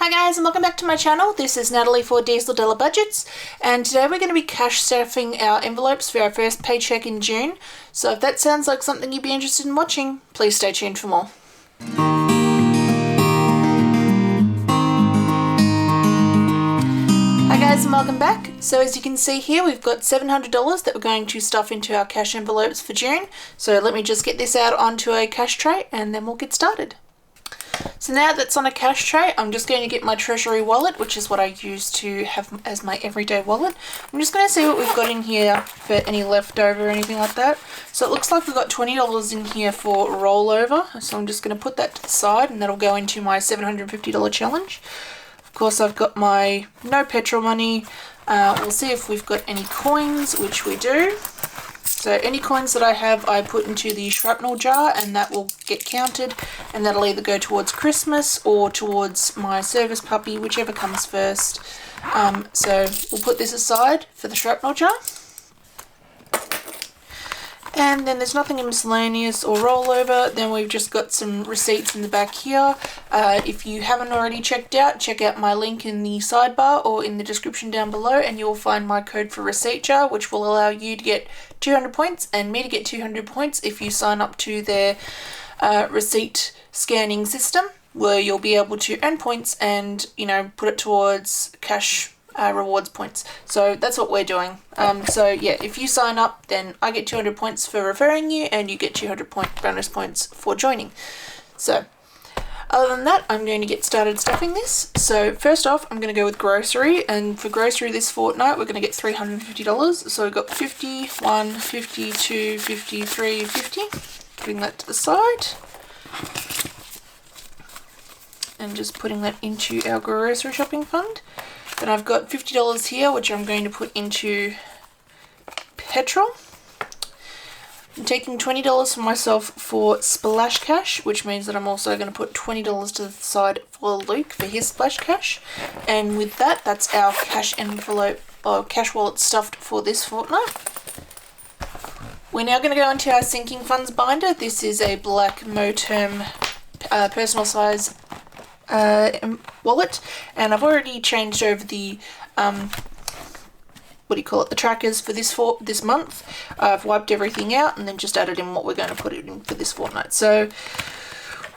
Hi guys, and welcome back to my channel. This is Natalie for DieselDollarBudgets, and today we're going to be cash stuffing our envelopes for our first paycheck in June. So if that sounds like something you'd be interested in watching, please stay tuned for more. Hi guys, and welcome back. So as you can see here, we've got $700 that we're going to stuff into our cash envelopes for June. So let me just get this out onto a cash tray and then we'll get started. So now that's on a cash tray, I'm just going to get my Chresury wallet, which is what I use to have as my everyday wallet. I'm just going to see what we've got in here for any leftover or anything like that. So it looks like we've got $20 in here for rollover. So I'm just going to put that to the side and that'll go into my $750 challenge. Of course, I've got my no petrol money. We'll see if we've got any coins, which we do. So any coins that I have, I put into the shrapnel jar and that will get counted, and that'll either go towards Christmas or towards my service puppy, whichever comes first. So we'll put this aside for the shrapnel jar. And then there's nothing in miscellaneous or rollover. Then we've just got some receipts in the back here. If you haven't already checked out, check out my link in the sidebar or in the description down below, and you'll find my code for receipt jar, which will allow you to get 200 points and me to get 200 points if you sign up to their receipt scanning system, where you'll be able to earn points and, you know, put it towards cash rewards points. So that's what we're doing. So yeah, if you sign up, then I get 200 points for referring you and you get 200 bonus points for joining. So other than that, I'm going to get started stuffing this. So first off, I'm going to go with grocery, and for grocery this fortnight we're going to get $350. So we've got 50, 1, 52, 53, 50. Putting that to the side and just putting that into our grocery shopping fund. Then I've got $50 here, which I'm going to put into petrol. I'm taking $20 for myself for splash cash, which means that I'm also going to put $20 to the side for Luke for his splash cash. And with that, that's our cash envelope or cash wallet stuffed for this fortnight. We're now going to go into our sinking funds binder. This is a black Moterm personal size wallet, and I've already changed over the the trackers for this month. I've wiped everything out and then just added in what we're going to put it in for this fortnight. So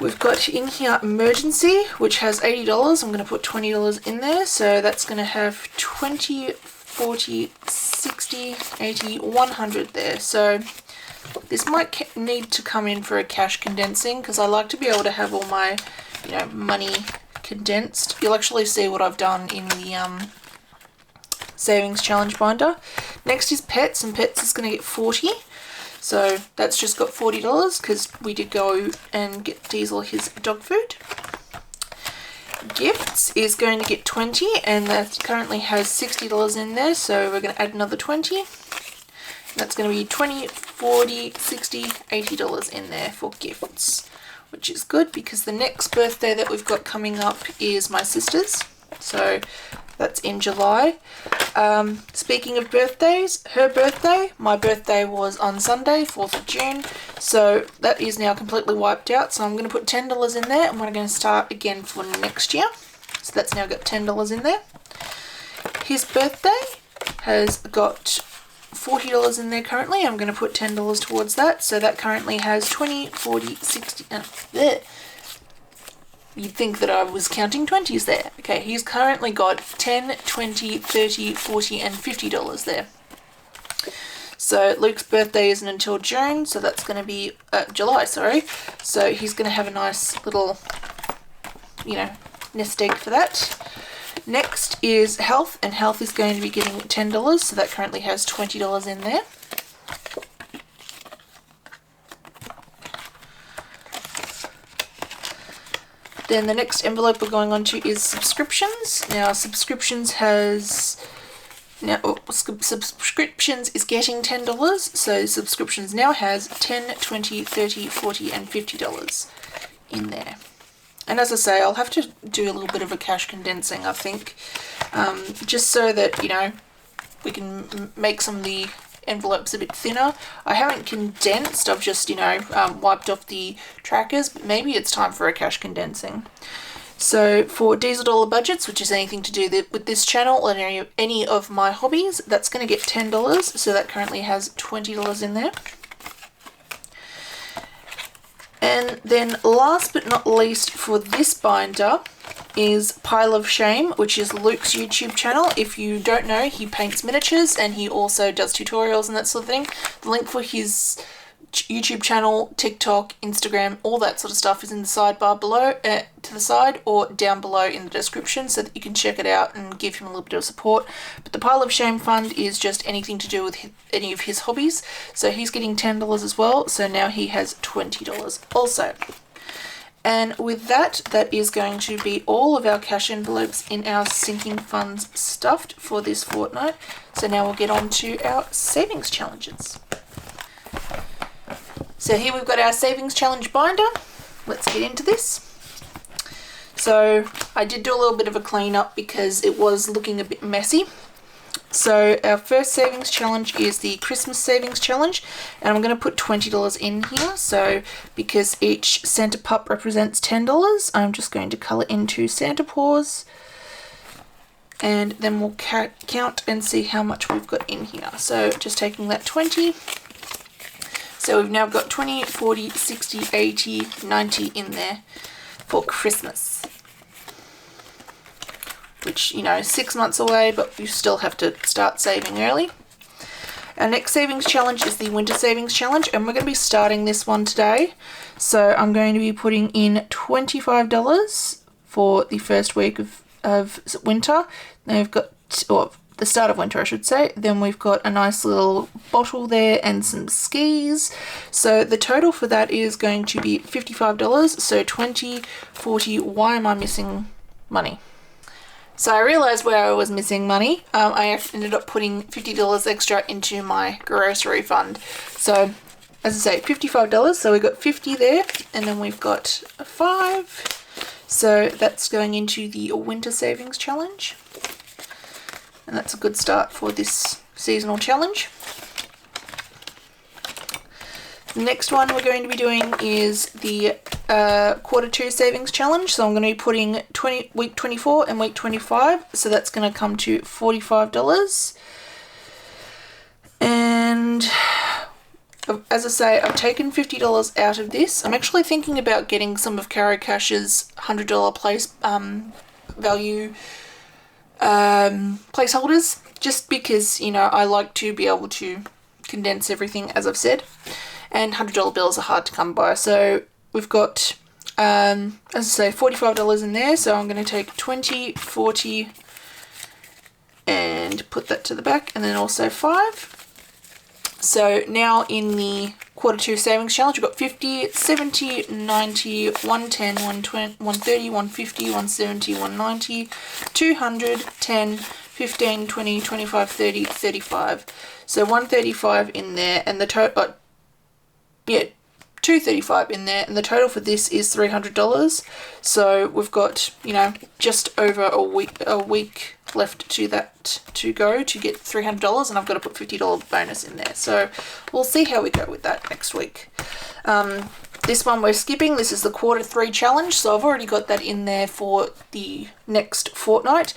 we've got in here emergency, which has $80. I'm going to put $20 in there, so that's going to have 20, 40, 60, 80, 100 there. So this might need to come in for a cash condensing, because I like to be able to have all my money condensed. You'll actually see what I've done in the savings challenge binder. Next is pets, and pets is going to get 40. So that's just got $40 because we did go and get Diesel his dog food. Gifts is going to get 20, and that currently has $60 in there, so we're going to add another 20. That's going to be 20, 40, 60, $80 in there for gifts, which is good because the next birthday that we've got coming up is my sister's. So that's in July. Speaking of birthdays, her birthday, my birthday was on Sunday, 4th of June. So that is now completely wiped out. So I'm going to put $10 in there, and we're going to start again for next year. So that's now got $10 in there. His birthday has got $40 in there currently. I'm going to put $10 towards that. So that currently has 20, 40, 60, you'd think that I was counting 20s there. Okay, he's currently got 10, 20, 30, 40, and $50 there. So Luke's birthday isn't until June, so that's going to be July, sorry. So he's going to have a nice little, nest egg for that. Next is health, and health is going to be getting $10, so that currently has $20 in there. Then the next envelope we're going on to is subscriptions. Now subscriptions is getting $10, so subscriptions now has 10, 20, 30, 40, and $50 in there. And as I say, I'll have to do a little bit of a cash condensing, I think, just so that, we can make some of the envelopes a bit thinner. I haven't condensed, I've just, wiped off the trackers, but maybe it's time for a cash condensing. So for DieselDollarBudgets, which is anything to do with this channel and any of my hobbies, that's going to get $10. So that currently has $20 in there. And then last but not least for this binder is Pile of Shame, which is Luke's YouTube channel. If you don't know, he paints miniatures and he also does tutorials and that sort of thing. The link for his YouTube channel, TikTok, Instagram, all that sort of stuff is in the sidebar below, to the side, or down below in the description, so that you can check it out and give him a little bit of support. But the Pile of Shame fund is just anything to do with any of his hobbies, so he's getting $10 as well, so now he has $20 also. And with that, that is going to be all of our cash envelopes in our sinking funds stuffed for this fortnight. So now we'll get on to our savings challenges. So here we've got our savings challenge binder. Let's get into this. So I did do a little bit of a cleanup because it was looking a bit messy. So our first savings challenge is the Christmas savings challenge, and I'm going to put $20 in here. So because each Santa pup represents $10, I'm just going to colour in 2 Santa paws, and then we'll count and see how much we've got in here. So just taking that 20. So we've now got 20, 40, 60, 80, 90 in there for Christmas. Which, you know, is 6 months away, but you still have to start saving early. Our next savings challenge is the winter savings challenge, and we're going to be starting this one today. So I'm going to be putting in $25 for the first week of winter. Then we've got, or the start of winter I should say. Then we've got a nice little bottle there and some skis. So the total for that is going to be $55. So 20, 40, why am I missing money? So I realised where I was missing money. I ended up putting $50 extra into my grocery fund. So, as I say, $55. So we've got 50 there, and then we've got a 5. So that's going into the winter savings challenge. And that's a good start for this seasonal challenge. The next one we're going to be doing is the Q2 savings challenge. So I'm going to be putting week 24 and week 25. So that's going to come to $45. And as I say, I've taken $50 out of this. I'm actually thinking about getting some of CaroCash's $100 place value placeholders, just because, you know, I like to be able to condense everything, as I've said. And $100 bills are hard to come by. So we've got, as I say, $45 in there. So I'm going to take 20, 40, and put that to the back, and then also 5. So now in the Q2 savings challenge, we've got 50, 70, 90, 110, 120, 130, 150, 170, 190, 200, 10, 15, 20, 25, 30, 35. So 135 in there, and the total, yeah, 235 in there, and the total for this is $300. So we've got, you know, just over a week left to that to go to get $300, and I've got to put $50 bonus in there. So we'll see how we go with that next week. This one we're skipping. This is the Q3 challenge, so I've already got that in there for the next fortnight.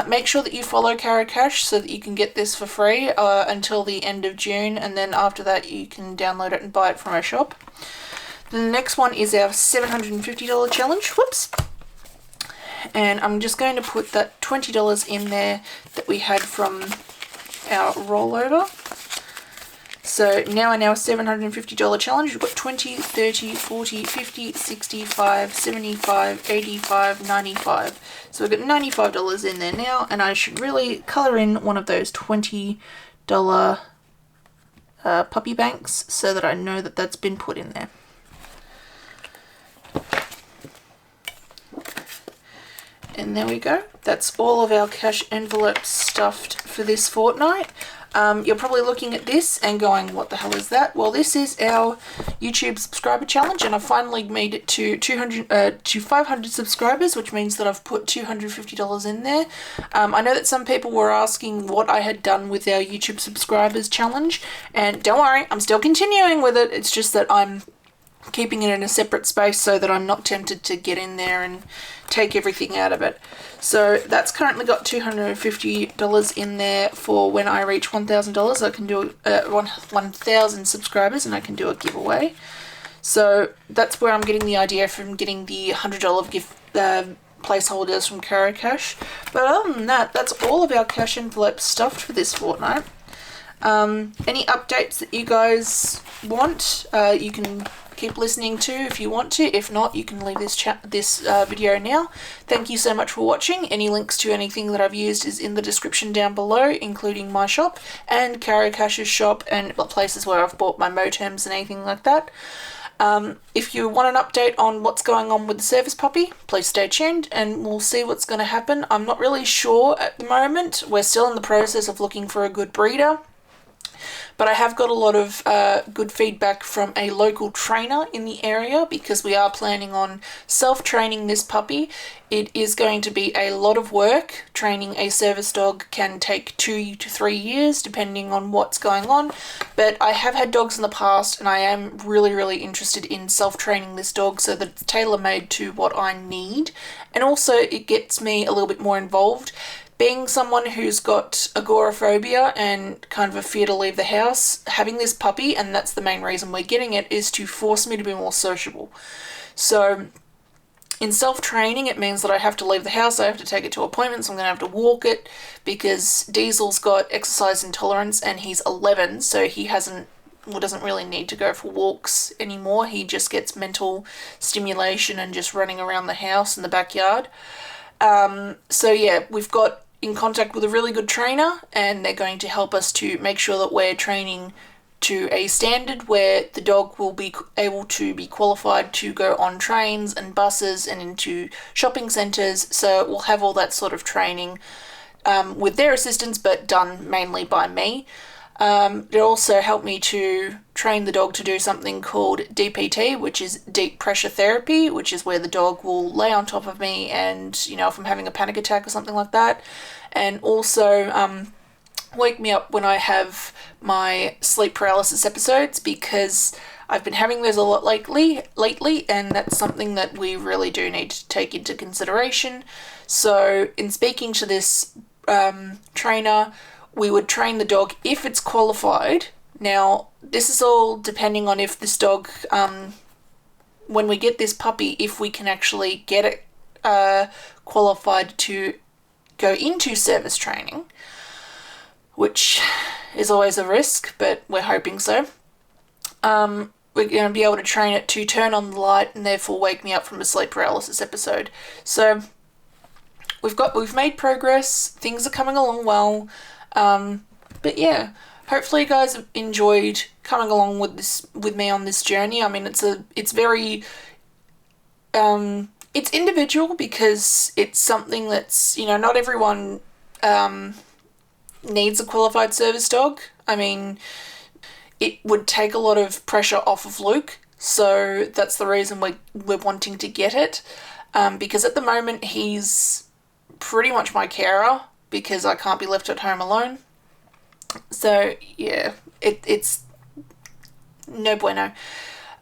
Make sure that you follow CaroCash so that you can get this for free until the end of June, and then after that you can download it and buy it from our shop. The next one is our $750 challenge. Whoops. And I'm just going to put that $20 in there that we had from our rollover. So now in our $750 challenge, we've got 20, 30, 40, 50, 65, 75, 85, 95. So we've got $95 in there now, and I should really colour in one of those $20 puppy banks so that I know that that's been put in there. And there we go. That's all of our cash envelopes stuffed for this fortnight. You're probably looking at this and going, what the hell is that? Well, this is our YouTube subscriber challenge, and I've finally made it to 500 subscribers, which means that I've put $250 in there. I know that some people were asking what I had done with our YouTube subscribers challenge, and don't worry, I'm still continuing with it. It's just that I'm keeping it in a separate space so that I'm not tempted to get in there and take everything out of it. So that's currently got $250 in there for when I reach $1,000. I can do 1,000 subscribers and I can do a giveaway. So that's where I'm getting the idea from getting the $100 gift placeholders from CaroCash. But other than that, that's all of our cash envelopes stuffed for this fortnight. Any updates that you guys want, you can keep listening to if you want to. If not, you can leave this video now. Thank you so much for watching. Any links to anything that I've used is in the description down below, including my shop and CaroCash's shop and places where I've bought my Moterms and anything like that. If you want an update on what's going on with the service puppy, please stay tuned and we'll see what's going to happen. I'm not really sure at the moment. We're still in the process of looking for a good breeder. But I have got a lot of good feedback from a local trainer in the area because we are planning on self-training this puppy. It is going to be a lot of work. Training a service dog can take 2 to 3 years depending on what's going on. But I have had dogs in the past and I am really interested in self-training this dog so that it's tailor-made to what I need. And also it gets me a little bit more involved. Being someone who's got agoraphobia and kind of a fear to leave the house, having this puppy, and that's the main reason we're getting it, is to force me to be more sociable. So in self-training, it means that I have to leave the house, I have to take it to appointments, I'm going to have to walk it because Diesel's got exercise intolerance and he's 11, so he doesn't really need to go for walks anymore. He just gets mental stimulation and just running around the house in the backyard. So yeah, we've got in contact with a really good trainer and they're going to help us to make sure that we're training to a standard where the dog will be able to be qualified to go on trains and buses and into shopping centres. So we'll have all that sort of training with their assistance, but done mainly by me. It also helped me to train the dog to do something called DPT, which is deep pressure therapy, which is where the dog will lay on top of me and, you know, if I'm having a panic attack or something like that. And also wake me up when I have my sleep paralysis episodes because I've been having those a lot lately, and that's something that we really do need to take into consideration. So in speaking to this trainer, we would train the dog if it's qualified. Now, this is all depending on if this dog, when we get this puppy, if we can actually get it qualified to go into service training, which is always a risk, but we're hoping so. We're going to be able to train it to turn on the light and therefore wake me up from a sleep paralysis episode. So we've made progress. Things are coming along well. But yeah, hopefully you guys have enjoyed coming along with me on this journey. I mean, it's very, it's individual because it's something that's, you know, not everyone, needs a qualified service dog. I mean, it would take a lot of pressure off of Luke. So that's the reason we're wanting to get it. Because at the moment he's pretty much my carer, because I can't be left at home alone. So yeah, it's no bueno.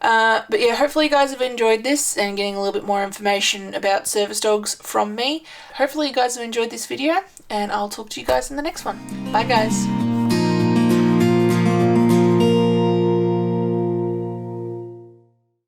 But yeah, hopefully you guys have enjoyed this and getting a little bit more information about service dogs from me. Hopefully you guys have enjoyed this video and I'll talk to you guys in the next one. Bye guys.